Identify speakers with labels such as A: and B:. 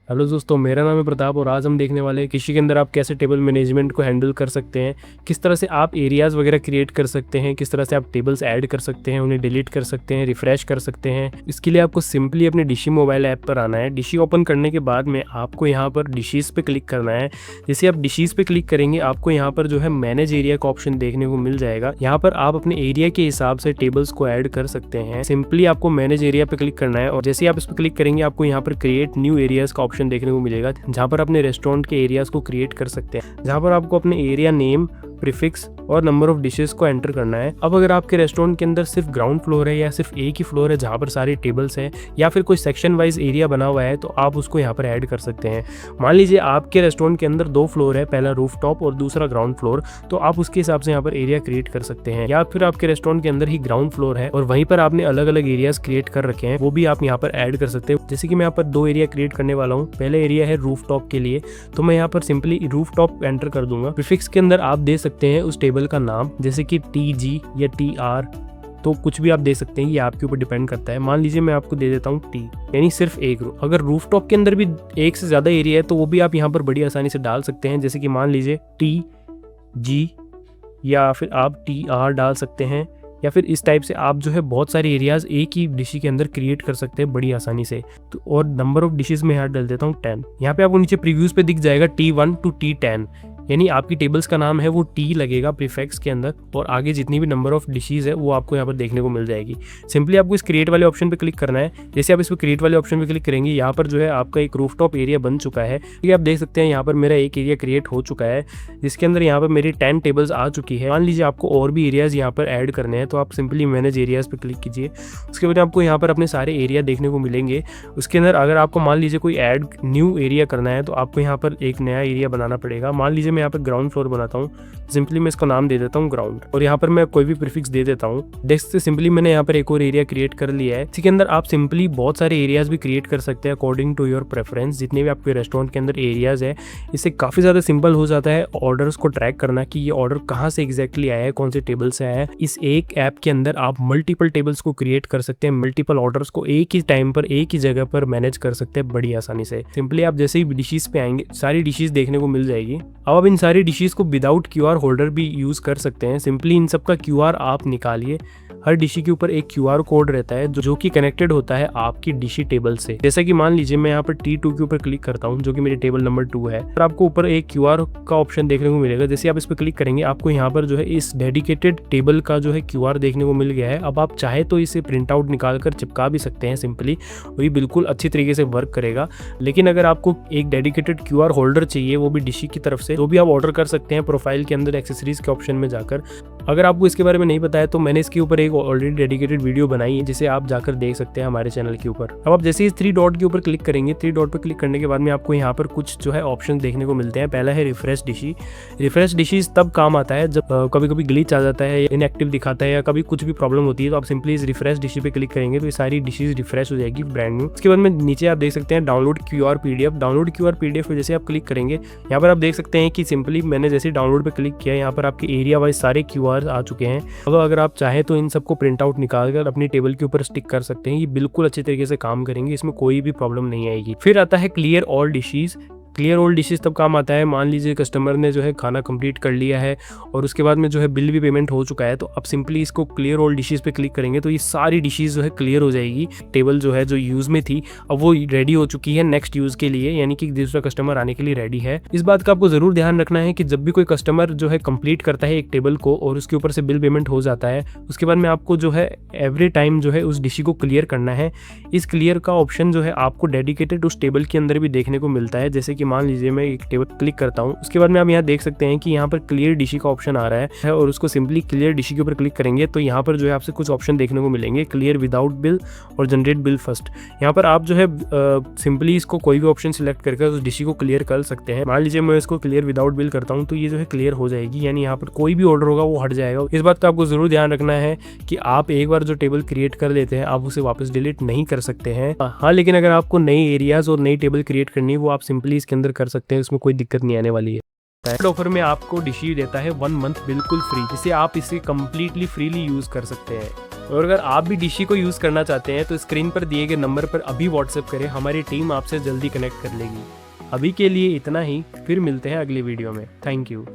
A: Hello दोस्तों, मेरा नाम है प्रताप और आज हम देखने वाले हैं कृषि के अंदर आप कैसे टेबल मैनेजमेंट को हैंडल कर सकते हैं, किस तरह से आप एरियाज़ वगैरह क्रिएट कर सकते हैं, किस तरह से आप टेबल्स ऐड कर सकते हैं, उन्हें डिलीट कर सकते हैं, रिफ्रेश कर सकते हैं। इसके लिए आपको सिंपली अपने डिशी मोबाइल ऐप पर आना है। डिशी ओपन करने के बाद में आपको यहाँ पर डिशीज़ पे क्लिक करना है। जैसे आप डिशीज़ पे क्लिक करेंगे आपको यहाँ पर जो है मैनेज एरिया का ऑप्शन देखने को मिल जाएगा। यहाँ पर आप अपने एरिया के हिसाब से टेबल्स को ऐड कर सकते हैं। सिंपली आपको मैनेज एरिया पे क्लिक करना है और जैसे आप इस पर क्लिक करेंगे आपको यहाँ पर क्रिएट न्यू एरियाज का ऑप्शन देखने को मिलेगा, जहाँ पर अपने रेस्टोरेंट के एरियाज को क्रिएट कर सकते हैं, जहाँ पर आपको अपने एरिया नेम, प्रीफिक्स और नंबर ऑफ डिशेस को एंटर करना है। अब अगर आपके रेस्टोरेंट के अंदर सिर्फ ग्राउंड फ्लोर है या सिर्फ एक ही फ्लोर है जहाँ पर सारी टेबल्स हैं या फिर कोई सेक्शन वाइज एरिया बना हुआ है तो आप उसको यहाँ पर ऐड कर सकते हैं। मान लीजिए आपके रेस्टोरेंट के अंदर 2 फ्लोर है, पहला रूफ टॉप और दूसरा ग्राउंड फ्लोर, तो आप उसके हिसाब से यहाँ पर एरिया क्रिएट कर सकते हैं। या फिर आपके रेस्टोरेंट के अंदर ही ग्राउंड फ्लोर है और वहीं पर आपने अलग अलग एरियाज क्रिएट कर रखे हैं, वो भी आप यहाँ पर ऐड कर सकते हैं। जैसे कि मैं यहाँ पर 2 एरिया क्रिएट करने वाला हूँ। पहला एरिया है रूफ टॉप के लिए, तो मैं यहाँ पर सिंपली रूफ टॉप एंटर कर दूंगा। प्रीफिक्स के अंदर आप दे सकते हैं उस टेबल का नाम, जैसे कि TG या TR, तो कुछ भी आप दे सकते हैं, ये आपके ऊपर डिपेंड करता है। मान लीजिए मैं आपको दे देता हूँ T, यानी सिर्फ एक रो। अगर रूफ टॉप के अंदर भी एक से ज़्यादा एरिया है तो वो भी आप यहाँ पर बड़ी आसानी से डाल सकते हैं, जैसे कि मान लीजिए TG या फिर आप TR डाल सकते हैं, या फिर इस टाइप से आप जो है बहुत सारे एरियाज एक ही डिशी के अंदर क्रिएट कर सकते हैं बड़ी आसानी से। तो और नंबर ऑफ डिशेज में यहाँ डाल देता हूँ 10। यहाँ पे आपको नीचे प्रीव्यूज पे दिख जाएगा T1 to T10, यानी आपकी टेबल्स का नाम है वो T लगेगा प्रीफिक्स के अंदर और आगे जितनी भी नंबर ऑफ डिशेज है वो आपको यहाँ पर देखने को मिल जाएगी। सिंपली आपको इस क्रिएट वाले ऑप्शन पे क्लिक करना है। जैसे आप इस पर क्रिएट वाले ऑप्शन पे क्लिक करेंगे यहाँ पर जो है आपका एक रूफटॉप एरिया बन चुका है। ये आप देख सकते हैं यहाँ पर मेरा एक एरिया क्रिएट हो चुका है जिसके अंदर यहाँ पर मेरी 10 टेबल्स आ चुकी है। मान लीजिए आपको और भी एरियाज यहाँ पर ऐड करने हैं तो आप सिंपली मैनेज एरियाज पे क्लिक कीजिए। उसके बाद आपको यहाँ पर अपने सारे एरिया देखने को मिलेंगे। उसके अंदर अगर आपको मान लीजिए कोई ऐड न्यू एरिया करना है तो आपको यहाँ पर एक नया एरिया बनाना पड़ेगा। मान लीजिए मैं यहाँ पर ग्राउंड फ्लोर बनाता हूँ, सिंपली मैं इसका नाम दे देता हूँ ग्राउंड और यहाँ पर मैं कोई भी प्रीफिक्स दे देता हूँ। डेस्क से सिंपली मैंने यहाँ पर एक और एरिया क्रिएट कर लिया है। इसके अंदर आप सिंपली बहुत सारे एरियाज भी क्रिएट कर सकते हैं अकॉर्डिंग टू योर प्रेफरेंस। जितने भी आपके रेस्टोरेंट के अंदर एरियाज है, इससे काफ़ी ज़्यादा सिंपल हो जाता है ऑर्डर्स को ट्रैक करना कि ये ऑर्डर कहाँ से एग्जैक्टली आया है, कौन से टेबल से आया है। इस एक ऐप के अंदर आप मल्टीपल टेबल्स को क्रिएट कर सकते हैं, मल्टीपल ऑर्डर्स को एक ही टाइम पर एक ही जगह पर मैनेज कर सकते हैं बड़ी आसानी से। सिंपली आप जैसे ही डिशेज पे आएंगे सारी डिशेज देखने को मिल जाएगी। अब आप इन सारी डिशेज को विदाउट QR होल्डर भी यूज़ कर सकते हैं। सिंपली इन सब का QR आप निकालिए। हर डिशी के ऊपर एक QR कोड रहता है जो कि कनेक्टेड होता है आपकी डिशी टेबल से। जैसा कि मान लीजिए मैं यहाँ पर T2 के ऊपर क्लिक करता हूँ जो कि मेरी टेबल नंबर 2 है, और आपको ऊपर एक QR का ऑप्शन देखने को मिलेगा। जैसे आप इस पर क्लिक करेंगे आपको यहाँ पर जो है इस डेडिकेटेड टेबल का जो है QR देखने को मिल गया है। अब आप चाहे तो इसे प्रिंट आउट निकाल कर चिपका भी सकते हैं सिंपली, वही बिल्कुल अच्छी तरीके से वर्क करेगा। लेकिन अगर आपको एक डेडिकेटेड QR होल्डर चाहिए वो भी डिशी की तरफ से, तो भी आप ऑर्डर कर सकते हैं प्रोफाइल के अंदर एक्सेसरीज के ऑप्शन में जाकर। अगर आपको इसके बारे में नहीं पता है तो मैंने इसके ऊपर एक ऑलरेडी डेडिकेटेड वीडियो बनाई है जिसे आप जाकर देख सकते हैं हमारे चैनल के ऊपर। अब आप जैसे ही 3 डॉट के ऊपर क्लिक करेंगे, 3 डॉट पर क्लिक करने के बाद में आपको यहाँ पर कुछ जो है ऑप्शन देखने को मिलते हैं। पहला है रिफ्रेश डिशी। रिफ्रेश डिशीज तब काम आता है जब कभी कभी ग्लिच आ जाता है, इनएक्टिव दिखाता है या कभी कुछ भी प्रॉब्लम होती है, तो आप सिंपली इस रिफ्रेश डिशी पे क्लिक करेंगे तो ये सारी डिशीज रिफ्रेश हो जाएगी ब्रांड न्यू। उसके बाद में नीचे आप देख सकते हैं download QR PDF। Download QR PDF पे जैसे आप क्लिक करेंगे यहाँ पर आप देख सकते हैं कि सिंपली मैंने जैसे डाउनलोड पे क्लिक किया यहाँ पर आपके एरिया वाइज सारे QR आ चुके हैं। अब अगर आप चाहें तो इन सबको प्रिंट आउट निकाल कर अपनी टेबल के ऊपर स्टिक कर सकते हैं। ये बिल्कुल अच्छे तरीके से काम करेंगे, इसमें कोई भी प्रॉब्लम नहीं आएगी। फिर आता है clear all dishes. Clear all dishes तब काम आता है मान लीजिए कस्टमर ने जो है खाना कंप्लीट कर लिया है और उसके बाद में जो है बिल भी पेमेंट हो चुका है, तो आप सिंपली इसको क्लियर ऑल डिशेज पे क्लिक करेंगे तो ये सारी डिशेज जो है क्लियर हो जाएगी। टेबल जो है जो यूज़ में थी अब वो रेडी हो चुकी है नेक्स्ट यूज़ के लिए, यानी कि दूसरा कस्टमर आने के लिए रेडी है। इस बात का आपको ज़रूर ध्यान रखना है कि जब भी कोई कस्टमर जो है कंप्लीट करता है एक टेबल को और उसके ऊपर से बिल पेमेंट हो जाता है, उसके बाद में आपको जो है एवरी टाइम जो है उस डिशी को क्लियर करना है। इस क्लियर का ऑप्शन जो है आपको डेडिकेटेड उस टेबल के अंदर भी देखने को मिलता है। जैसे कि मान लीजिए मैं एक टेबल क्लिक करता हूँ, उसके बाद में आप यहाँ देख सकते हैं कि यहाँ पर क्लियर डिशी का ऑप्शन आ रहा है और उसको सिंपली क्लियर डिशी के ऊपर क्लिक करेंगे तो यहाँ पर जो है आपसे कुछ ऑप्शन देखने को मिलेंगे, क्लियर विदाउट बिल और जनरेट बिल फर्स्ट। यहाँ पर आप जो है सिंपली इसको कोई भी ऑप्शन सिलेक्ट करके उस डिशी को क्लियर कर सकते हैं। मान लीजिए मैं इसको क्लियर विदाउट बिल करता हूँ तो ये जो है क्लियर हो जाएगी, यानी यहाँ पर कोई भी ऑर्डर होगा वो हट जाएगा। इस बात का आपको जरूर ध्यान रखना है कि आप एक बार जो टेबल क्रिएट कर लेते हैं आप उसे वापस डिलीट नहीं कर सकते हैं। हाँ, लेकिन अगर आपको नई एरियाज और नई टेबल क्रिएट करनी है वो आप सिंपली इसके अंदर कर सकते हैं, उसमें कोई दिक्कत नहीं आने वाली है। ऑफर में आपको डिशी देता है 1 मंथ बिल्कुल फ्री, जिसे आप इसे कंप्लीटली फ्रीली यूज कर सकते हैं। और अगर आप भी डिशी को यूज़ करना चाहते हैं तो स्क्रीन पर दिए गए नंबर पर अभी व्हाट्सएप करें, हमारी टीम आपसे जल्दी कनेक्ट कर लेगी। अभी के लिए इतना ही, फिर मिलते हैं अगली वीडियो में। Thank you.